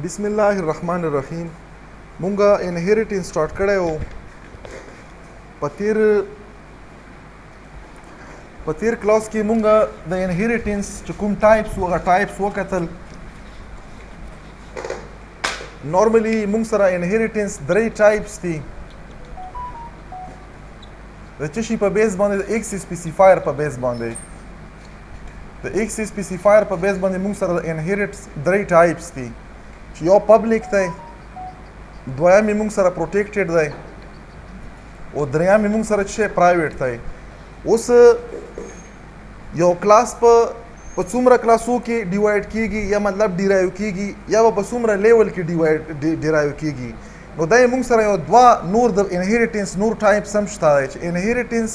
بسم الله الرحمن الرحیم. مونږه انهریټنس سٹارټ کړی و په تیر کلاس کې مونږه د انهریټنس چې کوم ټایپس و هغه ټایپس وکتل. نورملی مونږ سره انهریټنس درې ټایپس دي. د څه شي په بیس باندې؟ د ایکس سپیسیفایر په بیس باندې. د ایکس سپیسیفایر په بیس باندې مونږ سره د انهریټنس درې ټایپس دي چې یو پبلیک دی، دویم مونږ سره پروټیکټډ دی او دریم مونږ سره چې پرایویټ دی. اوس یو کلاس په څومره کلاسو کې ډیوایډ کیږي یا مطلب ډیرایو کیږي یا په څومره لیول کې ډیرایو کیږي، نو دا مونږ سره یو دوه نور د انهریټنس نور ټایپس هم شته دی چې انهریټنس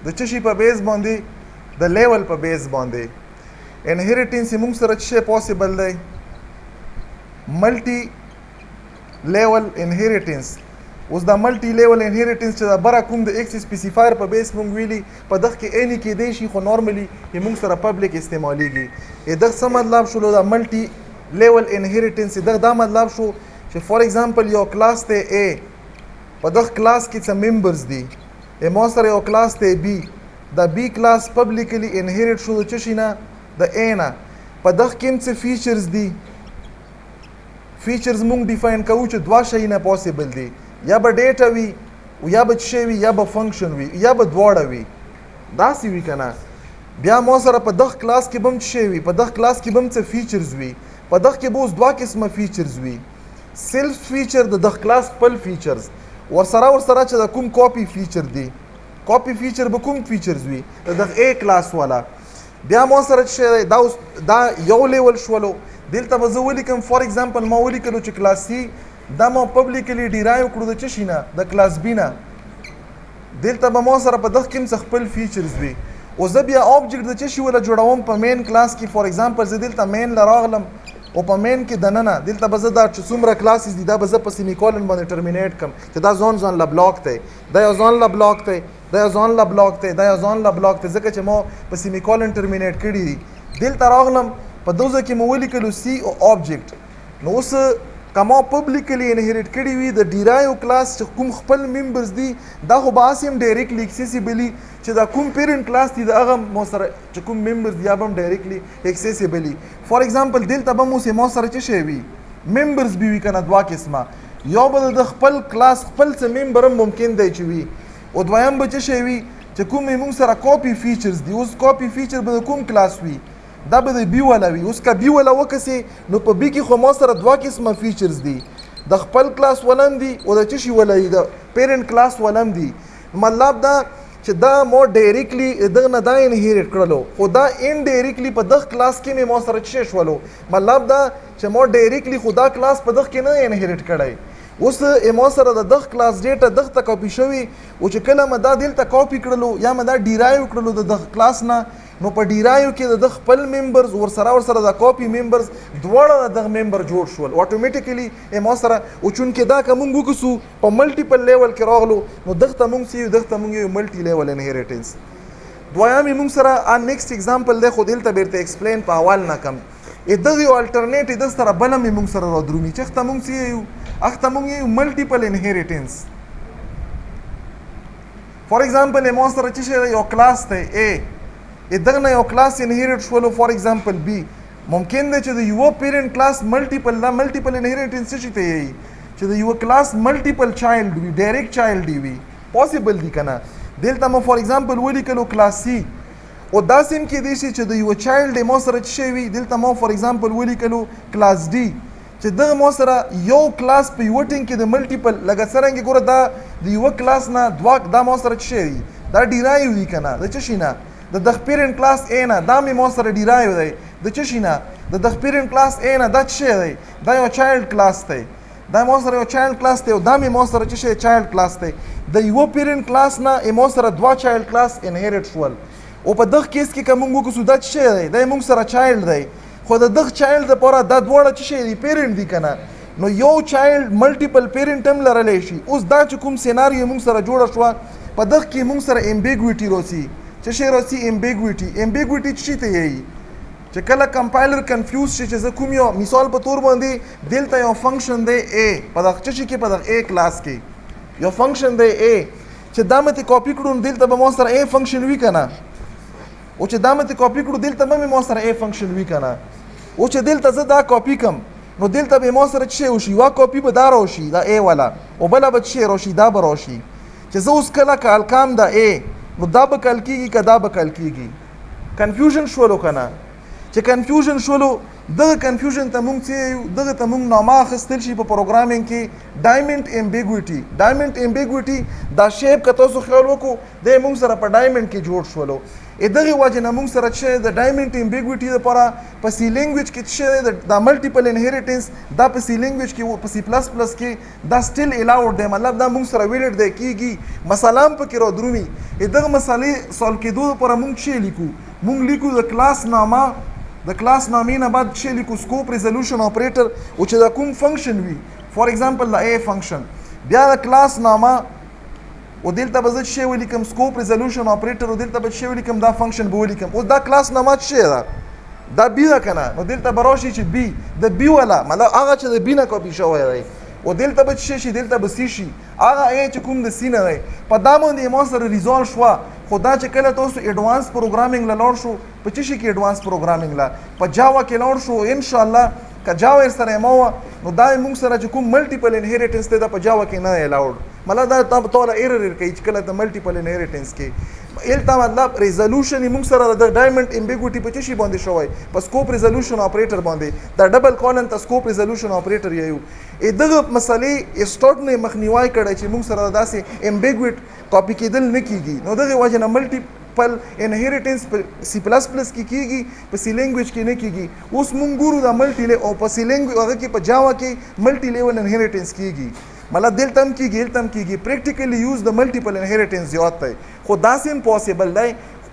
د څه شي په بیس باندې؟ د لیول په بیس باندې. انهریټنس مونږ سره څه پوسیبل دی؟ ملټي لیول انهریټنس. اوس دا ملټي لیول انهریټنس چې دا بره کوم د ایکس سپیسیفایر په بیس مونږ ویلي په دغه کې اینی کېدی شي، خو نورملی مونږ سره پبلیک استعمالیږي. دغه څه مطلب شو دا ملټي لیول انهریټنس؟ دغه دا مطلب شو چې فار ایگزامپل یو کلاس ته A، په دغه کلاس کې څه ممبرز دي، ما سره یو کلاس ته B، دا B کلاس پبلیکلی انهریټ شو د څه شي نه؟ د A نه. په دغه کې څه فیچرز دي؟ فیچرز مونږ ډیفاین کوو چې دوه شیونه پوسیبل دي، یا به ډیټا وي او یا به څه وي، یا به فنکشن وي، یا به دواړه وي. داسې وي که نه؟ بیا ما سره په دغه کلاس کې به هم څه وي؟ په دغه کلاس کې به هم څه فیچرز وي. په دغه کې به اوس دوه قسمه فیچرز وي، سیلف فیچر د دغه کلاس خپل فیچرز، ورسره چې د کوم کاپي فیچر دی. کاپي فیچر به کوم فیچرز وي؟ د دغه A کلاس والا. بیا ما سره څه دا یو لیول شولو. دلته به زه ولیکم فار ایگزامپل ما ولیکلو چې کلاس C دا ما پبلیکلی ډیرایو کړو د څه شي نه؟ د کلاس B نه. دلته به ما سره په دغه کې څه خپل فیچرز وي. او زه بیا آبجیکټ د څه شي ولا جوړوم په مین کلاس کې. فار ایگزامپل زه دلته مین له راغلم او په مین کې دننه دلته به زه دا چې څومره کلاسز دي دا به زه په سیمیکولن باندې ټرمینیټ کړم چې دا ځان له بلاک دی، دا یو ځان له بلاک دی، دا یو ځان له بلاک دی، دا یو ځان له بلاک دی، ځکه چې ما په سیمیکولن ټرمینیټ کړي دي. دلته راغلم په دوزه کې مو ولیکلو C او آبجیکټ. نو اوس کما پبلیکلی انهریټ کړي وي د ډیرایو کلاس چې کوم خپل ممبرز دي، دا خو به هسې هم ډایرکټلی اکسیسیبلی چې دا کوم پیرنټ کلاس دي د هغه مو سره چې کوم ممبرز دي هغه هم ډایرکټلی اکسیسیبلی. فار ایگزامپل دلته به مو ما سره څه شی وي؟ ممبرز به وي که نه؟ دوه قسمه، یو به د خپل کلاس خپل څه ممبر هم ممکن دی چې وي، او دویم به څه شی وي چې کوم موږ سره کاپي فیچرز دي. اوس کاپي فیچر به د کوم کلاس وي؟ دا به د B والا وي. اوس که B والا وکسي نو په B کې خو ما سره دوه قسمه فیچرز دي، د خپل کلاس ولم دي او د څه شي ولا دي؟ د پیرنټ کلاس ولم دي. مطلب دا چې دا مو ډایرکټلی دغه نه دا انهریټ کړلو، خو دا انډایرکټلی په دغه کلاس کې مې ما سره څه شولو؟ مطلب دا چې ما ډایرکټلی خو دا کلاس په دغه کې نه انهریټ کړی. اوس ما سره د دغه کلاس ډیټا دغه ته کاپي شوي، او چې کله ما دا دلته کاپي کړلو یا ما دا ډیرایو کړلو د دغه کلاس نه، نو په ډیرایو کې د خپل ممبرز ورسره د کاپي ممبرز دواړه د دغه ممبر جوړ شول اتوماتیکلی ما سره. او چونکې دا که موږ وکړو په ملټیپل لیول کې راغلو، نو دغه ته موږ دغه ته موږ یو ملټي لیول انهریټنس. دویم موږ سره نیکسټ ایگزامپل دی، خو دلته بیرته ایکسپلین په اول نه کم. دغه یو الټرنیټ د سره بل موږ سره را درومي چې ته موږ یو اخته موږ یو ملټیپل انهریټنس. فار ایگزامپل ما سره چې یو کلاس ته A، دغه نه یو کلاس انهریټ شولو فار ایگزامپل B. ممکن دی چې د یو پیرنټ کلاس ملټیپل دا ملټیپل انهریټنس څه شي ته یي چې د یو کلاس ملټیپل چایلډ وي، ډایرکټ چایلډ وي. پوسیبل دي کنه؟ دلته مو فار ایگزامپل ولیکلو کلاس C، او داسې هم کېدی شي چې د یو چایلډ ما سره څه شی وي. دلته مو فار ایگزامپل ولیکلو کلاس D چې دغه ما سره یو کلاس په یو ټینګ کې د ملټیپل لکه څرنګه ګوره دا د یو کلاس نه دوه دا ما سره څه شی دا ډیرایو دي کنه د څه شي نه؟ د دغه پیرنټ کلاس A نه دا مې ما سره ډیرایو دی د څه شي نه؟ د دغه پیرنټ کلاس A نه دا څه شی دی؟ دا یو چایلډ کلاس دی، دا ما سره یو چایلډ کلاس دی، او دا مې ما سره څه شی چایلډ کلاس دی. د یو پیرنټ کلاس نه ما سره دوه چایلډ کلاس انهریټ شول. او په دغه کیس کې که موږ وکړو دا څه شی دی؟ دا موږ سره چایلډ دی، خو د دغه چایلډ لپاره دا دواړه څه شی دي؟ پیرنټ دي که نه؟ نو یو چایلډ ملټیپل پیرنټ هم لرلی شي. اوس دا چې کوم سیناریو موږ سره جوړه شوه په دغه کې موږ سره امبیګویټي راځي. څه شی راځي؟ امبیګویټي. امبیګویټي څه شي ته یي؟ چې کله کمپایلر کنفیوز شي چې زه کوم یو مثال په تور باندې دلته یو فنکشن دی a په دغه څه کې په دغه a کلاس کې یو فنکشن دی a چې دا مته کاپی کړو دلته به مو سره a فنکشن وی کنه او چې دا مته کاپی کړو دلته به مو سره a فنکشن وی کنه او چې دلته زه دا کاپی کم نو دلته به مو سره څه وشي وا کاپی به دا راشي دا a والا او بل به څه راشي دا به راشي چې زه اوس کله کال کام دا a نو دا به کال کیږي کدا به کال کیږي کنفیوژن شولو کنه چې کنفیوژن شولو دغه کنفیوژن ته مونږ چې دغه ته مونږ نامه اخیستل شي په پروګرامینګ کې ډایمنډ امبیګویټي دا شیپ که تاسو خیال وکړو د مونږ سره په ډایمنډ کې جوړ شولو دغه وجه نه مونږ سره چې د ډایمنډ امبیګویټي لپاره په سی لینګویج کې چې د ملټیپل انهریټنس دا په سی لینګویج کې په سی پلس پلس کې دا سټیل الاؤډ دی مطلب دا مونږ سره ویلډ دی کیږي مثلا په کې را درومي دغه مسالې سولو کېدو لپاره مونږ څه لیکو مونږ لیکو د کلاس نامه د کلاس نامې نه بعد څه لیکو سکوپ ریزولوشن اپریټر او چې دا کوم فنکشن وي فار ایگزامپل د a فنکشن بیا د کلاس نامه او دلته به زه څه ولیکم سکوپ ریزولوشن اپریټر او دلته به څه ولیکم دا فنکشن به ولیکم اوس دا کلاس نامه څه ده دا بی ده کنه نو دلته به راشي چې بی د بی والا مطلب هغه چې د بی نه کاپي شوی دی او دلته به څه شي دلته به سی شي هغه ا چې کوم د سی نه دی په دا باندې ما سره ریزولو شوه خو دا چې کله تاسو ایډوانس پروګرامینګ له لاړ شو په څه شي کې ایډوانس پروګرامینګ لا په جاوا کې لاړ شو ان شاء الله که جاوا سره مو نو دا موږ سره چې کوم ملټیپل انهریټنس ته په جاوا کې نه الاؤډ مطلب دا تاسو ته ایرر کوي چې کله د ملټیپل انهریټنس کې الته مطلب ریزولوشن موږ سره د ډایمنډ امبیګوټي په څه شي باندې شوی په سکوپ ریزولوشن اپریټر باندې دا ډبل کولن ته سکوپ ریزولوشن اپریټر یو دغه مسلې سټارټ نه مخنیوي کړی چې موږ سره داسې امبیګوټ کاپی کېدل نه کیږي نو دغه وجه نه ملټیپل انهریټنس په سی پلس پلس کې کیږي په سی لینګویج کې نه کیږي اوس موږ ګورو دا ملټی او په سی لینګویج هغه کې په جاوا کې ملټی لیول انهریټنس کیږي مطلب دلته هم کیږي پریکټیکلی یوز د ملټیپل انهریټنس زیات دی خو داسې امپوسیبل دی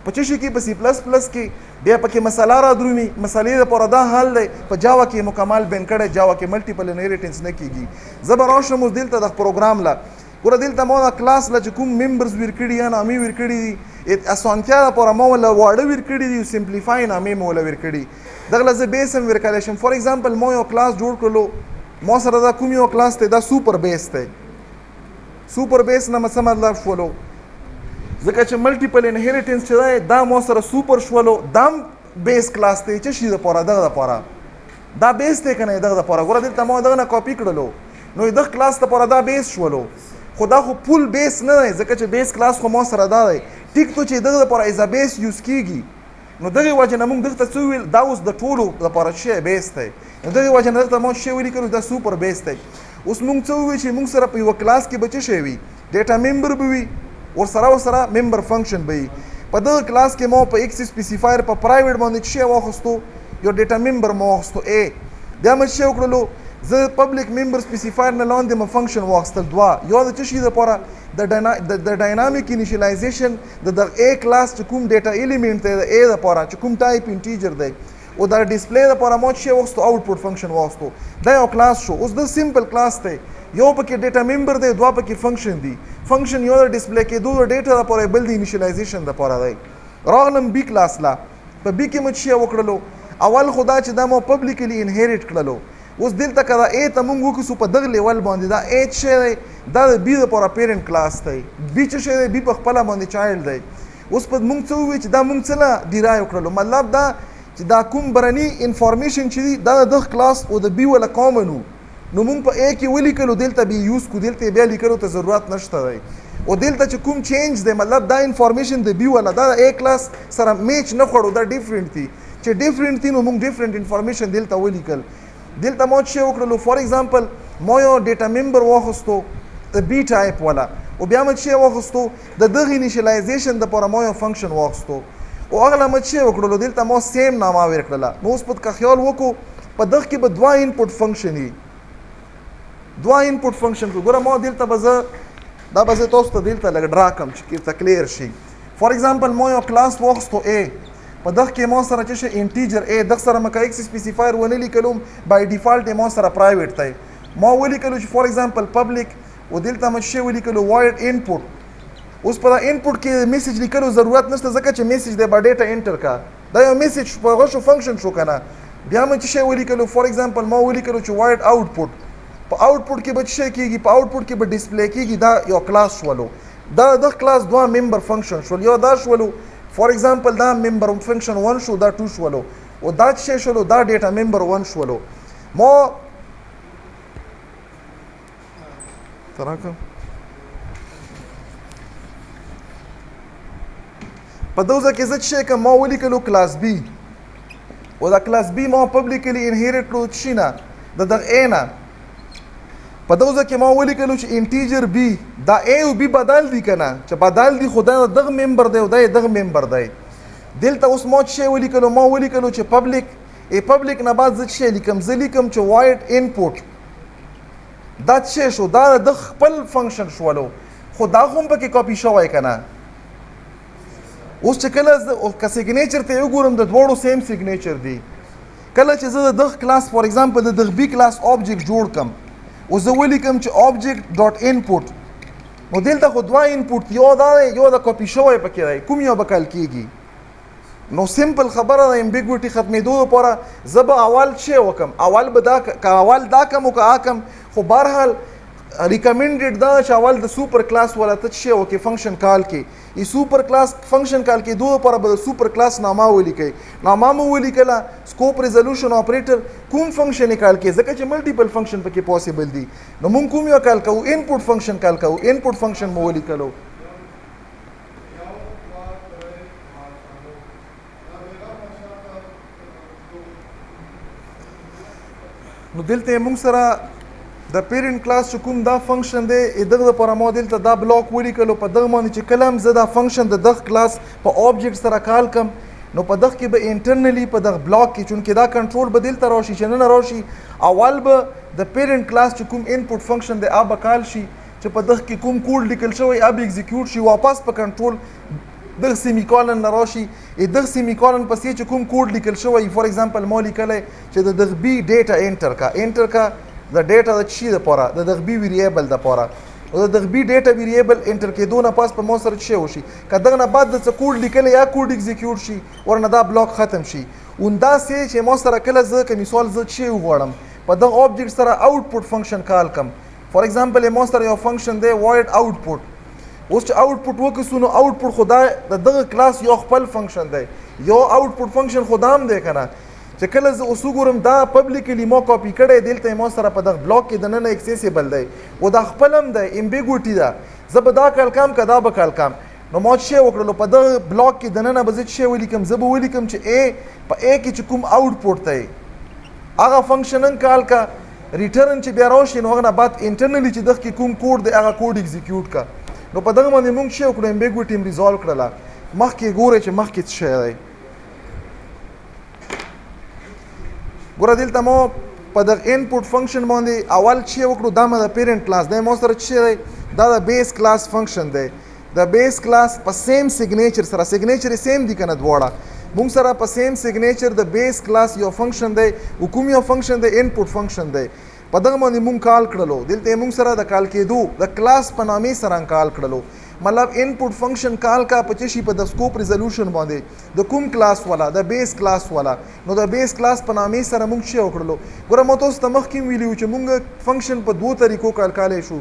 په څه شي کې په سی پلس پلس کې بیا پکې مسله را درومي مسلې لپاره دا حل دی په جاوا کې مکمل بین کړی جاوا کې ملټیپل انهریټنس نه کیږي زه به راشم اوس دلته د پروګرام لا ګوره دلته ما د کلاس له چې کوم ممبرز ور کړي یا نامې ور کړي دي اسانتیا لپاره ما ولا واړه ور کړي دي سمپلیفای نامې ما ولا ور کړي دغه زه بیس هم ور کړی شم فار ایگزامپل ما یو کلاس جوړ کړلو ما سره دا کوم یو کلاس ته دا سوپر بیس ته سوپر بیس نه څه مطلب شولو ځکه چې ملټیپل انهریټنس چې دی دا ما سره سوپر شولو دا بیس کلاس ته چې شي دپاره دغه دپاره دا بیس دی که نه دغه دپاره ګوره دلته ما دغه نه کاپي کړلو نو دغه کلاس دپاره دا بیس شولو خو دا خو پول بیس نه دی ځکه چې بیس کلاس خو ما سره دا دی ټیک تو چې دغه دپاره ایز ا بیس یوز کیږي نو دغه وجه نه موږ دغه ته څه وویل دا اوس د ټولو دپاره څه بیس دی نو دغه وجه نه دلته ما څه ولیکلو دا سوپر بیس دی اوس موږ څه وویل چې موږ سره په یوه کلاس کې به څه شی وي ډیټا ممبر به وي ورسره ممبر فنکشن به وي په دغه کلاس کې ما په ایکس سپیسیفایر په پرایویټ باندې څه شی واخیستو یو ډیټا ممبر ما واخیستو بیا مې څه وکړلو زه پبلک ممبر سپیسیفایر نه لاندې مې فنکشن واخیستل دوه یو د څه شي دپاره د ډاینامیک انیشلایزیشن د دغه A کلاس چې کوم ډیټا ایلیمنټ دی د A دپاره چې کوم ټایپ انټیجر دی او دا ډسپلی دپاره ما څه شی واخیستو آوټپوټ فنکشن واخیستو دا یو کلاس شو اوس د سمپل کلاس دی یو پکې ډیټا ممبر دی دوه پکې فنکشن دی فنکشن یو د ډسپلی کېدو د ډیټا دپاره بل د انیشلایزیشن دپاره دی راغلم بی کلاس لا په بی کې مې څه شی وکړلو اول خو دا چې دا ما پبلیکلی انهیریټ کړلو اوس دلته که دا A ته مونږ وکړو په دغه لیول باندې دا A څه شی دی دا د بی دپاره پیرنټ کلاس دی بی څه شی دی بی په خپله باندې چایلډ دی اوس په مونږ څه ووایو چې دا مونږ څه نه ډیرایو کړلو مطلب دا چې دا کوم برني انفارمیشن چې دی دا د دغه کلاس او د بی ولا کامن وو نو مونږ په A کې ولیکلو دلته بی یوز کو دلته بیا لیکلو ته ضرورت نشته دی او دلته چې کوم چینج دی مطلب دا انفارمیشن د بی ولا دا د A کلاس سره میچ نه خوړو دا ډیفرنٹ دی چې ډیفرنٹ دی نو مونږ ډیفرنٹ انفارمیشن دلته ولیکل دلته ما څه وکړلو فار ایگزامپل ما یو ډیټا ممبر واخیستو د بی ټایپ والا او بیا مې څه واخیستو د دغه انیشلایزیشن دپاره ما یو فنکشن واخیستو او هغه لا مې څه وکړلو دلته ما سیم نامه ورکړله نو اوس په که خیال وکړو په دغه کې به دوه انپوټ فنکشن وي دوه انپوټ فنکشن کو ګوره ما دلته به زه دا به زه تاسو ته دلته لږ ډرا کړم چې ورته کلیر شي فار ایگزامپل ما یو کلاس واخیستو A په دغه کې ما سره چې انټیجر A دغه سره مکه ایکس سپیسیفایر ونه لیکلم بای ډیفالت ما سره پرایویټ دی ما ولیکلو چې فار ایگزامپل پبلک او دلته مې څه ولیکلو وایډ انپوټ اوس په دا انپوټ کې میسج لیکلو ضرورت نشته ځکه چې میسج دی به ډیټا انټر کا دا یو میسج په هغه شو فنکشن شو کنه بیا مې څه شی ولیکلو فار ایگزامپل ما ولیکلو چې وایډ آوټپوټ په آوټپوټ کې به څه شی کېږي په آوټپوټ کې به ډسپلی کېږي دا یو کلاس شولو دا د کلاس دوه ممبر فنکشن شول یو دا شولو فار ایگزامپل دا ممبر فنکشن 1 شو دا 2 شولو او دا څه شی شولو دا ډیټا ممبر 1 شولو ما تراکم په دوزه کې څه شی کوم ما ولیکلو کلاس بی او دا کلاس بی ما پبلیکلی انهیریټ کړو شینه د دغه ا نه په دوزه کې ما ولیکلو چې انټیجر بی دا ا او بی بدل دي کنه چې بدل دي خدای دغه ممبر دی او دغه ممبر دی دلته اوس ما څه ولیکلو ما ولیکلو چې پبلک ای پبلک نه بعد څه لیکم زه لیکم چې وایډ انپوټ دا څه شو دا د خپل فنکشن شولو خو دا هم پکې کاپی شوی کنه اوس چې کله که سیګنیچر ته وګورم د دوړو سیم سیګنیچر دی کله چې زه د کلاس فار ایگزامپل د بی کلاس آبجیکټ جوړ کم او زه ولیکم چې آبجیکټ ډاټ انپوټ نو دلته خو دوه انپوټ یو دا یو د کاپی شوی پکې دی کوم یو به کال کېږي نو سمپل خبره د امبیګوټي ختمېدو لپاره زه به اول څه وکم اول به دا که اول دا کم او که آ کم خو بهرحال ریکمنډډ دا چې اول د سوپر کلاس ولا ته څه وکي فنکشن کال کې ای سوپر کلاس فنکشن کال کې دوه لپاره به د سوپر کلاس نامه ولیکي نامه مو ولیکله سکوپ ریزولوشن اپریټر کوم فنکشن کال کې ځکه چې ملټیپل فنکشن پکې پوسیبل دي نو مونږ کوم یو کال کوو انپوټ فنکشن کال کوو انپوټ فنکشن مو ولیکلو نو دلته موږ سره د پیرنټ کلاس چې کوم دا فنکشن دی دغه لپاره ما دلته دا بلاک ولیکلو په دغه باندې چې کله هم زه دا فنکشن د دغه کلاس په آبجیکټ سره کال کم نو په دغه کې به انټرنلی په دغه بلاک کې چونکې دا کنټرول به دلته راشي چې نه راشي اول به د پیرنټ کلاس چې کوم انپوټ فنکشن دی به کال شي چې په دغه کې کوم کوډ لیکل شوی به ایگزیکیوټ شي واپس په کنټرول دغه سیمی کولن نه راشي دغه سیمی کولن پسې چې کوم کوډ لیکل شوی فار ایگزامپل ما لیکلی چې د دغه بی ډیټا انټر کا د ډیټا د چی د پاره د دغه بی ویریبل د پاره او د دغه بی ډیټا ویریبل انټر کېدو نه پاس په مو سره څه وشي کداغه نه بعد د څه کوډ لیکل یا کوډ ایگزیکیوټ شي ورنه دا بلاک ختم شي وندا سه چې مو سره کله زه کوم مثال زه څه وغواړم په دغه آبجیکټ سره آوټپوټ فنکشن کال کم فار ایگزامپل مو سره یو فنکشن دی وایډ آوټپوټ اوس چې آوټپوټ وکړو نو آوټپوټ خدای د دغه کلاس یو خپل فنکشن دی یو آوټپوټ فنکشن خدام دی کنه چې کله زه اوس وګورم دا پبلیکلی ما کاپی کړی دلته ما سره په دغه بلاک کې د نن اکسیسیبل دی او دا خپل هم دی امبیګوټي ده زه به دا کال کم که دا به کال کم نو ما څه وکړلو په دغه بلاک کې د نن به زه څه ولیکم زه به ولیکم چې ا په ا کې چې کوم آوټپوټ دی هغه فنکشن کال کا ریټرن چې بیا راشي نو هغه نه بعد انټرنلی چې دغه کې کوم کوډ دی هغه کوډ ایگزیکیوټ کا نو په دغه باندې موږ څه وکړو امبیګوټي ریزالو کړله مخکې ګوره چې مخکې څه دی ګوره دلته مو په دغه انپوټ فنکشن باندې اول چې وکړو دا مې د پیرنټ کلاس دی مو سره چې دی دا د بیس کلاس فنکشن دی د بیس کلاس په سیم سیګنیچر سره سیګنیچر سیم دي کنه دواړه موږ سره په سیم سیګنیچر د بیس کلاس یو فنکشن دی او کوم یو فنکشن دی انپوټ فنکشن دی په دغه باندې موږ کال کړلو دلته موږ سره د کال کېدو د کلاس په نامې سره کال کړلو مطلب انپوټ فنکشن کال کا پچشي په د سکوپ ریزولوشن باندې د کوم کلاس والا د بیس کلاس والا نو د بیس کلاس په نامې سره موږ څه وکړلو ګوره مو تاسو ته مخکې ویلو چې موږ فنکشن په دوه طریقو کالای شو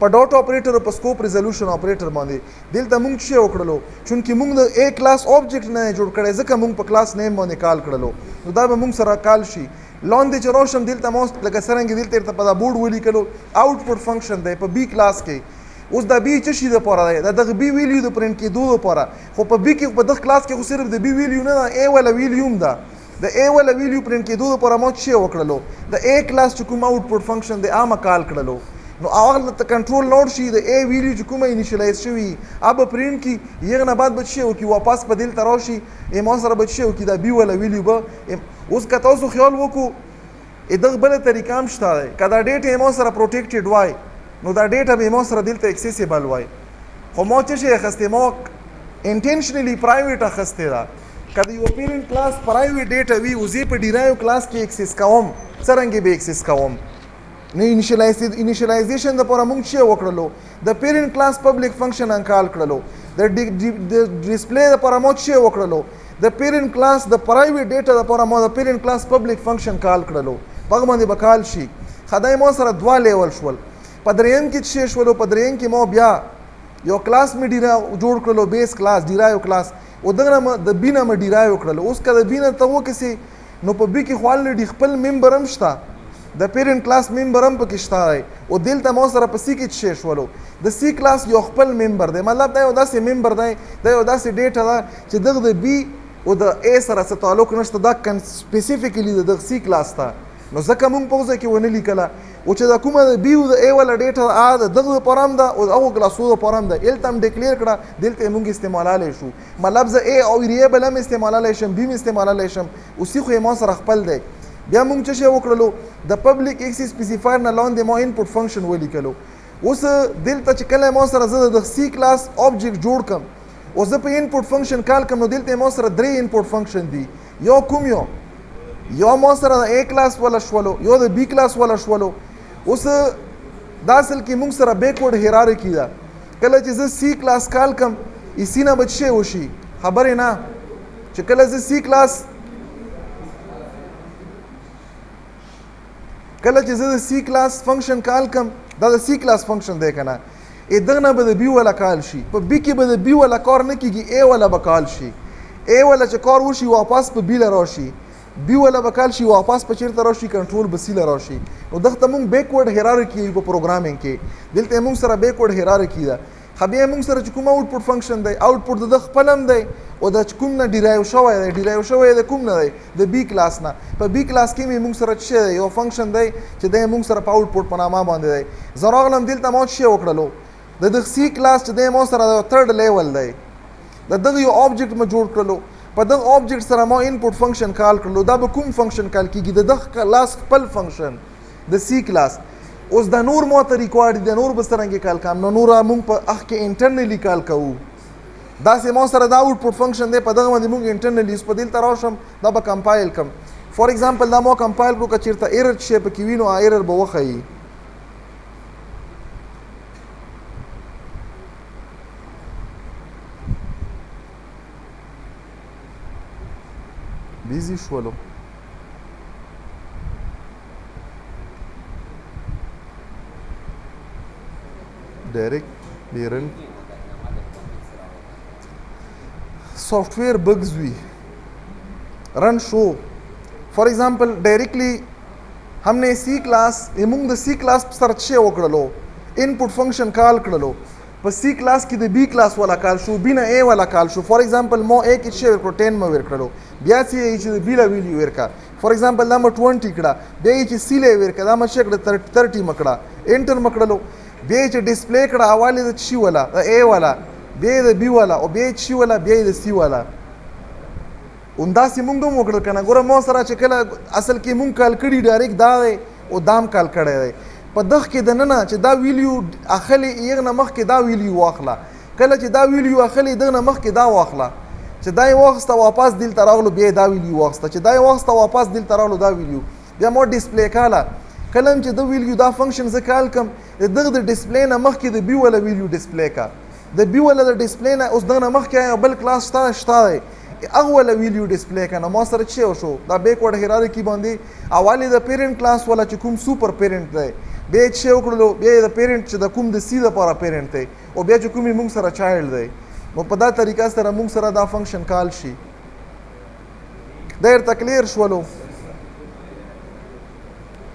په ډاټ اپریټر او په سکوپ ریزولوشن اپریټر باندې دلته موږ څه وکړلو چونکې موږ د ا کلاس آبجیکټ نه جوړ کړی ځکه موږ په کلاس نیم باندې کال کړلو نو دا به موږ سره کال شي لاندې چې روشن دلته مو لکه څنګه دلته په دا بورډ ولیکلو آوټپوټ فنکشن دی په بی کلاس کې اوس دا بی څه شي د پاره دی دا دغه بی ویلیو د پرنټ کېدو لپاره خو په بی کې په دغه کلاس کې خو صرف د بی ویلیو نه ا ولا ویلیو هم ده د ا ولا ویلیو پرنټ کېدو لپاره مو څه وکړلو د ا کلاس چې کوم آوټپوټ فنکشن دی عامه کال کړلو نو هغه ته کنټرول نوټ شي د ا ویلیو چې کومه انیشلایز شوی اب پرنټ کی یغه نه بعد بچي او کی واپس په دل تراشي ا مو سره بچي او کی دا بی ولا ویلیو به اوس که تاسو خیال وکړو دغه بل طریقه هم شته کدا ډیټا مو سره پروټیکټډ وای نو دا ډیټا به مو سره دلته اکسیسیبل وای خو مو چې شي اخستې مو انټینشنلی پرایویټ اخستې دا کله یو پیرنټ کلاس پرایویټ ډیټا وی او زی په ډیرایو کلاس کې اکسس کوم څنګه به اکسس کوم نو انیشلایزیشن د پوره موږ چې وکړلو د پیرنټ کلاس پبلک فنکشن ان کال کړلو د ډسپلی د پوره موږ چې وکړلو د پیرنټ کلاس د پرایویټ ډیټا لپاره ما د پیرنټ کلاس پبلک فنکشن کال کړلو په هغه باندې به کال شي. خدای ما سره دوه لیول شول. په دریم کې څه شولو؟ په دریم کې ما بیا یو کلاس مې جوړ کړلو، بیس کلاس ډیرایو کلاس، او دغه د بی نه مې ډیرایو کړلو. اوس که د بی نه ته وکسې نو په بی کې خو الریډي خپل ممبر هم شته، د پیرنټ کلاس ممبر هم پکې شته دی، او دلته ما سره په سی کې څه شولو؟ د سی کلاس یو خپل ممبر دی، مطلب دا یو داسې ممبر دی، دا یو داسې ډیټا ده چې دغه د بی او د ا سره څه تعلق نشته، دا سپیسیفیکلی د دغه سی کلاس ته. نو ځکه موږ په ځای کې ونه لیکله او چې دا کومه د بی او د ا والا ډیټا ا د دغه لپاره هم ده او هغو کلاسونو لپاره هم ده، هلته هم ډیکلیئر کړه، دلته یې موږ استعمالولی شو. مطلب زه ا او ویریبل هم استعمالولی شم، بی هم استعمالولی شم، او سی خو یې ما سره خپل دی. بیا موږ څه شی وکړلو؟ د پبلک اکسس سپیسیفایر نه لاندې ما انپوټ فنکشن ولیکلو. اوس دلته چې کله ما سره زه د سی کلاس آبجیکټ جوړ کم او زه په انپوټ فنکشن کال کم، نو دلته ما سره درې انپوټ فنکشن دي. یو کوم یو ما سره د ا کلاس والا شولو، یو د بی کلاس والا شولو. اوس دا اصل کې موږ سره بیکورډ هیرارکی ده. کله چې زه سی کلاس کال کم اسی نه به څه وشي خبرې نه، چې کله زه سی کلاس کله چې زه د سی کلاس فنکشن کال کم، دا د سی کلاس فنکشن دی که نه، دغه نه به د بی والا کال شي. په بی کې به د بی والا کار نه کېږي، ا والا به کال شي. ا والا چې کار وشي واپس په بی له راشي، بی والا به کال شي واپس په چیرته راشي، کنټرول به سی له راشي. نو دغه ته موږ بیکورډ هیرارکی په پروګرامینګ کې، دلته موږ سره بیکورډ هیرارکی ده. خو بیا موږ سره چې کوم آوټپوټ فنکشن دی، آوټپوټ د خپل هم دی او د چې کوم نه ډیرایو شوی دی، ډیرایو شوی د کوم نه دی؟ د بی کلاس نه. په بی کلاس کې موږ سره څه دی؟ یو فنکشن دی چې دی موږ سره په آوټپوټ په نامه باندې دی. زه راغلم دلته ما څه وکړلو؟ د دغه سی کلاس چې دی ما سره د تھرډ لیول دی، د دغه یو آبجیکټ ما جوړ کړلو. په دغه آبجیکټ سره ما انپوټ فنکشن کال کړلو. دا به کوم فنکشن کال کېږي؟ د دغه کلاس خپل فنکشن د سی کلاس. اوس دا نور ما ته ریکوارډ دي، نور به څرنګه کال کوم؟ نو نور موږ په اخ کې انټرنلی کال کوو. داسې ما سره دا آوټپوټ فنکشن دی، په دغه باندې موږ انټرنلی اوس په دلته راشم، دا به کمپایل کم. فار ایگزامپل دا ما کمپایل کړو، که چېرته ایرر شی پکې وي نو ایرر به وښیي. بیزی شولو. ډایرکټ بیرن سافټویر بگز وی رن شو. فار ایگزامپل ڈائریکٹلی ہم نے سی کلاس موږ د سی کلاس سره څه وکړلو؟ انپوټ فنکشن کال کړلو. په سی کلاس کې د بی کلاس والا کال شو، بی نه ا والا کال شو. فار ایگزامپل ما ا کې څه ورکړو؟ 10 ما ورکړلو. بیا چې د بی لا ویلیو ورکا، فار ایگزامپل دا ما 20 کړه. بیا چې سی لا ورکا، دا ما څه کړه؟ 30 مکړه. انټر مکړلو. بیا چې ډسپلی کړه حواله د چی والا، د ا والا، بیا د بی والا، او بیا چی والا، بیا د سی والا. انداسې مونږ هم وکړل که نه. ګوره ما سره چې کله اصل کې مونږ کال کړي ډایرکټ دا دی او دام کال کړی دی. په دغه کې دننه چې دا ویلیو اخلي، هغه نه مخکې دا ویلیو واخله. کله چې دا ویلیو اخلي دغه نه مخکې دا واخله. چې دا یې واخسته واپس دلته راغلو، بیا دا ویلیو واخسته. چې دا یې واخسته واپس دلته راغلو، دا ویلیو بیا ما ډسپلی کاله. کله چې د ویلیو دا فنکشن زه کال کم، دغه د ډسپلی نه مخکې د بی والا ویلیو ډسپلی کا. د بی والا د ډسپلی نه اوس دغه نه مخکې یو بل کلاس شته دی، هغه والا ویلیو ډسپلی کا. نو ما سره څه وشو؟ دا بیکورډ هیرارکی باندې اوالی د پیرنټ کلاس والا چې کوم سوپر پیرنټ دی، بیا یې څه وکړلو؟ بیا یې د پیرنټ چې د کوم د سی دپاره پیرنټ دی، او بیا چې کوم یې موږ سره چایلډ دی. نو په دا طریقه سره موږ سره دا فنکشن کال شي. دا درته کلیر شولو؟